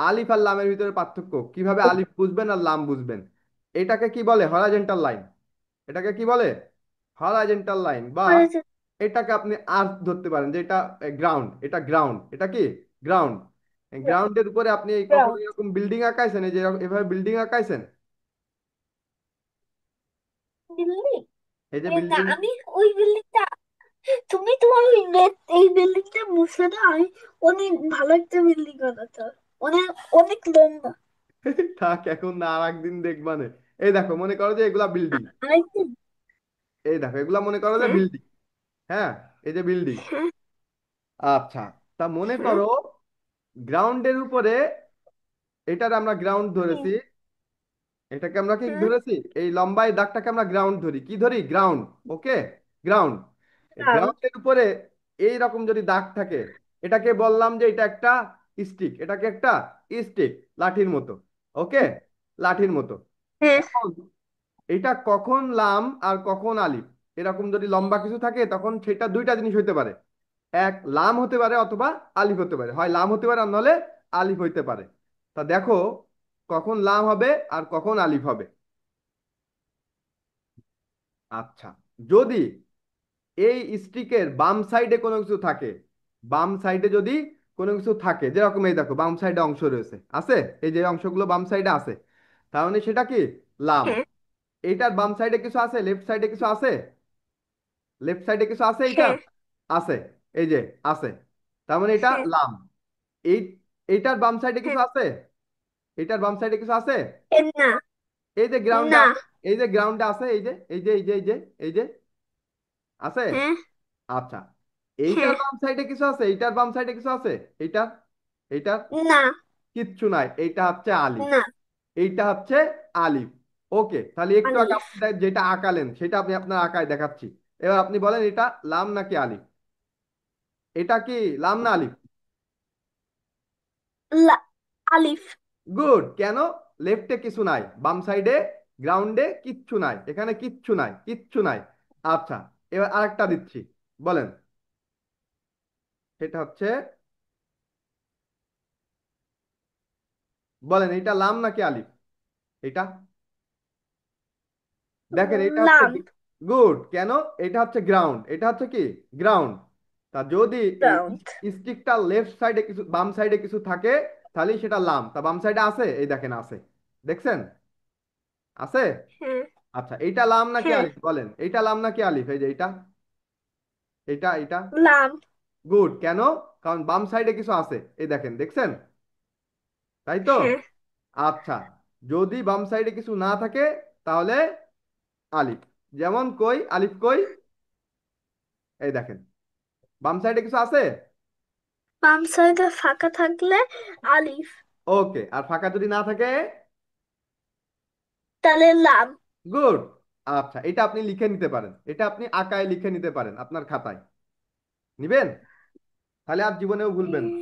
আলিফ আর লামের ভিতরে পার্থক্য কিভাবে আলিফ বুঝবেন আর লাম বুঝবেন। এটাকে কি বলে? Horizontal line. এটাকে কি বলে? Horizontal line. বা এটাকে আপনি আর্থ ধরতে পারেন যে এটা গ্রাউন্ড, এটা গ্রাউন্ড, এটা কি গ্রাউন্ড। গ্রাউন্ডের উপরে আপনি এই কখনো গ্রাউন্ড। এরকম বিল্ডিং আঁকাইছেন? এই যে এভাবে বিল্ডিং আঁকাইছেন? দিল্লি। এই যে না, বিল্ডিং। আমি ওই বিল্ডিংটা, তুমি তোমার ওই এই বিল্ডিংটা মুছে দাও, আমি অনেক ভালো একটা বিল্ডিং বানাতো, অনেক অনেক লম্বা। থাক, এখন না, আর একদিন দেখবানে। এই দেখো, মনে করো যে এগুলা বিল্ডিং। আরেকদিন। এই দেখো, এগুলা মনে করো যে হ্যাঁ। বিল্ডিং। হ্যাঁ, এই যে বিল্ডিং। হ্যাঁ। আচ্ছা, তা মনে হ্যাঁ। করো গ্রাউন্ডের উপরে, এটার আমরা গ্রাউন্ড হ্যাঁ। ধরেছি। এটাকে আমরা কি হ্যাঁ। ধরেছি? এই লম্বা এই দাগটাকে আমরা গ্রাউন্ড ধরি। কি ধরি? গ্রাউন্ড। ওকে, গ্রাউন্ড। গ্রাউন্ড। গ্রাউন্ডের উপরে এই রকম যদি দাগ থাকে, এটাকে বললাম যে এটা একটা স্টিক। এটাকে একটা স্টিক, লাঠির মতো। ওকে, লাঠির মতো। হ্যাঁ। এখন এটা কখন লাম আর কখন আলিফ, এরকম যদি লম্বা কিছু থাকে তখন সেটা দুইটা জিনিস হইতে পারে। এক, লাম হতে পারে অথবা আলিফ হতে পারে। হয় লাম হতে পারে আর নাহলে আলিফ হইতে পারে। তা দেখো কখন লাম হবে আর কখন আলিফ হবে। আচ্ছা, যদি এই স্টিকের বাম সাইডে কোনো কিছু থাকে, বাম সাইডে যদি কোনো কিছু থাকে, যেরকম এই দেখো বাম সাইডে অংশ রয়েছে, আছে, এই যে অংশগুলো বাম সাইডে আছে, তাহলে সেটা কি লাম। হ্যাঁ। এইটার বাম সাইডে কিছু আছে, লেফট সাইডে কিছু আছে, লেফট সাইডে কিছু আছে, এইটা হ্যাঁ। আছে, এই যে আছে, তার মানে এটা হ্যাঁ। লাম। এই এইটার বাম সাইডে হ্যাঁ। কিছু আছে, এইটার বাম সাইডে কিছু আছে, না। এই যে গ্রাউন্ডে না। আছে, এই যে গ্রাউন্ডে আছে, এই যে এই যে এই যে এই যে এই যে আছে। হ্যাঁ। আচ্ছা, এইটার হ্যাঁ। বাম সাইডে কিছু আছে, এইটার বাম সাইডে কিছু আছে, এইটার, এইটার না। কিচ্ছু নাই, এইটা হচ্ছে আলিফ। না। এইটা হচ্ছে আলিফ। ওকে, তাহলে একটু আগে আলিফ। আপনি যেটা আঁকালেন সেটা আমি আপনার আঁকায় দেখাচ্ছি। এবার আপনি বলেন এটা লাম নাকি আলিফ? এটা কি লাম না আলিফ? লা, আলিফ। গুড। কেন? লেফটে কিছু নাই, বাম সাইডে গ্রাউন্ডে কিচ্ছু নাই, এখানে কিচ্ছু নাই, কিচ্ছু নাই। আচ্ছা, এবার আরেকটা দিচ্ছি, বলেন। সেটা হচ্ছে, বলেন এটা লাম নাকি আলিফ? এটা দেখেন, এটা হচ্ছে লাম। গুড। কেন? এটা হচ্ছে গ্রাউন্ড, এটা হচ্ছে কি গ্রাউন্ড। তা যদি এই গ্রাউন্ড। স্টিকটা লেফট সাইডে কিছু, বাম সাইডে কিছু থাকে, তাহলে সেটা লাম। তা বাম সাইডে আছে, এই দেখেন আছে, দেখছেন আছে। হ্যাঁ। আচ্ছা, এইটা লাম নাকি হ্যাঁ। আলিফ? বলেন এইটা লাম নাকি আলিফ? এই যে এইটা, এইটা এইটা লাম। গুড। কেন? কারণ বাম সাইডে কিছু আছে, এই দেখেন, দেখছেন, তাই তো? হ্যাঁ। আচ্ছা, যদি বাম সাইডে কিছু না থাকে তাহলে আলিফ। যেমন কই আলিফ কই, এই দেখেন, বাম সাইডে কিছু আছে। বাম সাইডে ফাঁকা থাকলে আলিফ। ওকে, আর ফাঁকা যদি না থাকে? তাহলে লাম। গুড। আচ্ছা, এটা আপনি লিখে নিতে পারেন, এটা আপনি আঁকায় লিখে নিতে পারেন আপনার খাতায়, নিবেন, তাহলে আর জীবনেও ভুলবেন না।